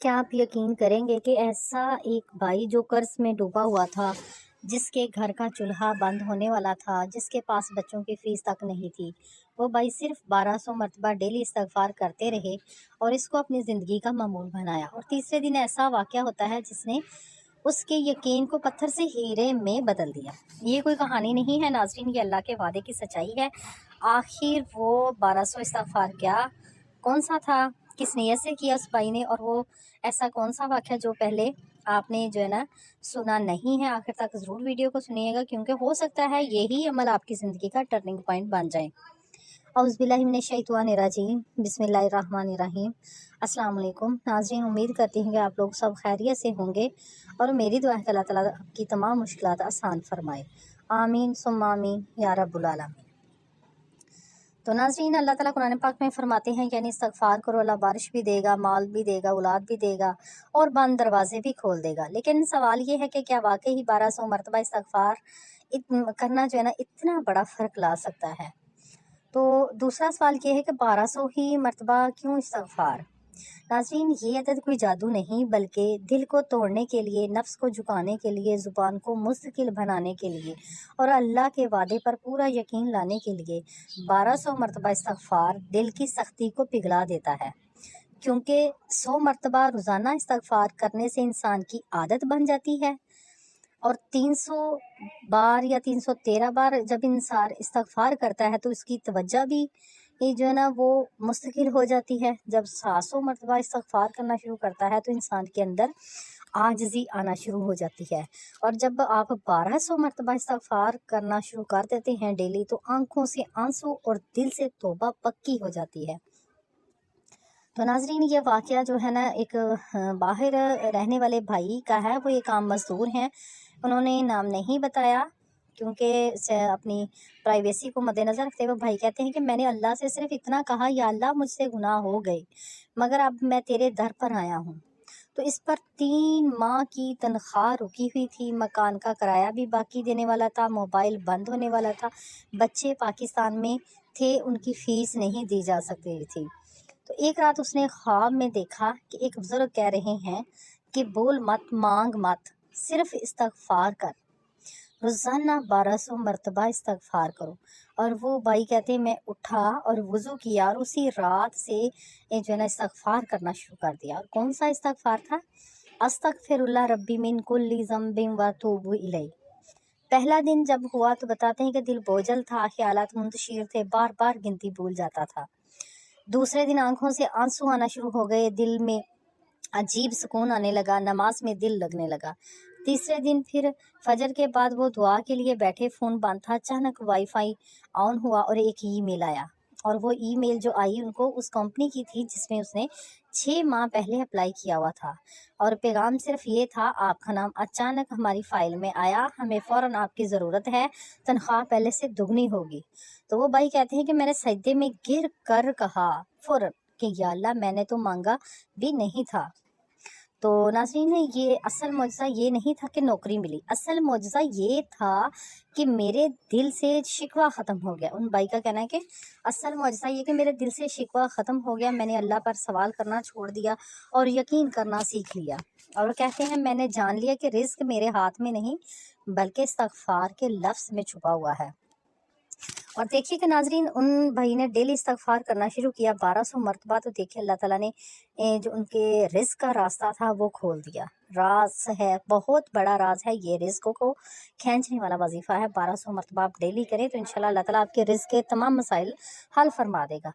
क्या आप यकीन करेंगे कि ऐसा एक भाई जो कर्ज में डूबा हुआ था, जिसके घर का चूल्हा बंद होने वाला था, जिसके पास बच्चों की फ़ीस तक नहीं थी, वो भाई सिर्फ 1200 मरतबा डेली इस्तिग़फ़ार करते रहे और इसको अपनी ज़िंदगी का मामूल बनाया। और तीसरे दिन ऐसा वाक़या होता है जिसने उसके यकीन को पत्थर से हीरे में बदल दिया। ये कोई कहानी नहीं है नाज़रीन, ये अल्लाह के वादे की सच्चाई है। आखिर वो 1200 इस्तिग़फ़ार क्या कौन सा था, किस नीयत से किया उस भाई ने, और वो ऐसा कौन सा वाक़या जो पहले आपने जो है ना सुना नहीं है, आखिर तक ज़रूर वीडियो को सुनिएगा, क्योंकि हो सकता है यही अमल आपकी ज़िंदगी का टर्निंग पॉइंट बन जाए। औज़ुबिल्लाहि मिनश्शैतानिर्रजीम, बिस्मिल्लाहिर्रहमानिर्रहीम। अस्सलाम वालेकुम नाज़रीन, उम्मीद करती हूँ कि आप लोग सब खैरियत से होंगे और मेरी दुआ है कि अल्लाह ताला आपकी तमाम मुश्किलात आसान फरमाए। आमीन सुम्मा आमीन या रब्बुल आलमीन। तो नाज़रीन, अल्लाह ताला कुरान पाक में फरमाते हैं यानी इस्तग़फ़ार करो, अल्लाह बारिश भी देगा, माल भी देगा, औलाद भी देगा और बंद दरवाजे भी खोल देगा। लेकिन सवाल ये है कि क्या वाकई ही 1200 मरतबा इस्तग़फ़ार करना जो है ना इतना बड़ा फ़र्क ला सकता है। तो दूसरा सवाल ये है कि 1200 ही मरतबा क्यों इस्तग़फ़ार। नाज़रीन, ये आदत कोई जादू नहीं, बल्कि दिल को तोड़ने के लिए, नफ्स को झुकाने के लिए, ज़ुबान को मुस्तकिल बनाने के लिए और अल्लाह के वादे पर पूरा यकीन लाने के लिए 1200 मरतबा इस्तग़फ़ार दिल की सख्ती को पिघला देता है। क्योंकि 100 मरतबा रोज़ाना इस्तग़फ़ार करने से इंसान की आदत बन जाती है और 300 बार या 313 बार जब इंसान इस्तग़फ़ार करता है तो उसकी तवज्जो भी ये जो है ना वो मुस्तकिल हो जाती है। जब 700 मरतबा इस्तग़फ़ार करना शुरू करता है तो इंसान के अंदर आजिज़ी आना शुरू हो जाती है। और जब आप 1200 मरतबा इस्तग़फ़ार करना शुरू कर देते हैं डेली, तो आँखों से आंसू और दिल से तौबा पक्की हो जाती है। तो नाज़रीन, ये वाक़या जो है ना एक बाहर रहने वाले भाई का है। वो एक आम मज़दूर हैं। उन्होंने नाम नहीं बताया क्योंकि अपनी प्राइवेसी को मद्देनज़र रखते हुए भाई कहते हैं कि मैंने अल्लाह से सिर्फ़ इतना कहा, या अल्लाह मुझसे गुनाह हो गए, मगर अब मैं तेरे दर पर आया हूँ। तो इस पर 3 माह की तनख्वाह रुकी हुई थी, मकान का किराया भी बाकी देने वाला था, मोबाइल बंद होने वाला था, बच्चे पाकिस्तान में थे, उनकी फ़ीस नहीं दी जा सकती थी। तो एक रात उसने ख्वाब में देखा कि एक बुज़ुर्ग कह रहे हैं कि बोल मत, मांग मत, सिर्फ इस्तग़फ़ार कर, रोज़ाना 1200 मरतबा इस्तग़फ़ार करो। और वो भाई कहते हैं मैं उठा और वज़ू किया और उसी रात से ये जो है ना इस्तग़फ़ार करना शुरू कर दिया। और कौन सा इस्तग़फ़ार था? अस्तग़फ़िरुल्लाह रब्बी मिन कुल्ली ज़ंबिन व अतूबु इलैह। पहला दिन जब हुआ तो बताते हैं कि दिल बोझल था, ख़यालात मुंतशिर थे, बार बार गिनती भूल जाता था। दूसरे दिन आंखों से आंसू आना शुरू हो गए, दिल में अजीब सुकून आने लगा, नमाज में दिल लगने लगा। तीसरे दिन फिर फजर के बाद वो दुआ के लिए बैठे, फ़ोन बंद था, अचानक वाईफाई ऑन हुआ और एक ईमेल आया। और वो ईमेल जो आई उनको उस कंपनी की थी जिसमें उसने 6 माह पहले अप्लाई किया हुआ था। और पैगाम सिर्फ ये था, आपका नाम अचानक हमारी फ़ाइल में आया, हमें फ़ौरन आपकी ज़रूरत है, तनख्वाह पहले से दुगनी होगी। तो वो भाई कहते हैं कि मैंने सजदे में गिर कर कहा फ़ौरन कि या अल्लाह, मैंने तो मांगा भी नहीं था। तो नाज़रीन, ये असल मौजज़ा ये नहीं था कि नौकरी मिली, असल मौजज़ा ये था कि मेरे दिल से शिकवा ख़त्म हो गया। उन भाई का कहना है कि असल मौजज़ा ये कि मेरे दिल से शिकवा ख़त्म हो गया, मैंने अल्लाह पर सवाल करना छोड़ दिया और यकीन करना सीख लिया। और वो कहते हैं मैंने जान लिया कि रिज़्क़ मेरे हाथ में नहीं बल्कि इस्तग़फ़ार के लफ्ज़ में छुपा हुआ है। और देखिए कि नाज़रीन, उन भाई ने डेली इस्तग़फ़ार करना शुरू किया 1200 मरतबा, तो देखिए अल्लाह ताला ने जो उनके रिज़्क़ का रास्ता था वो खोल दिया। राज़ है, बहुत बड़ा राज़ है ये, रिज़्क़ को खींचने वाला वजीफ़ा है। 1200 मरतबा आप डेली करें तो इंशाल्लाह अल्लाह ताला आपके रिज़्क़ के तमाम मसाइल हल फरमा देगा।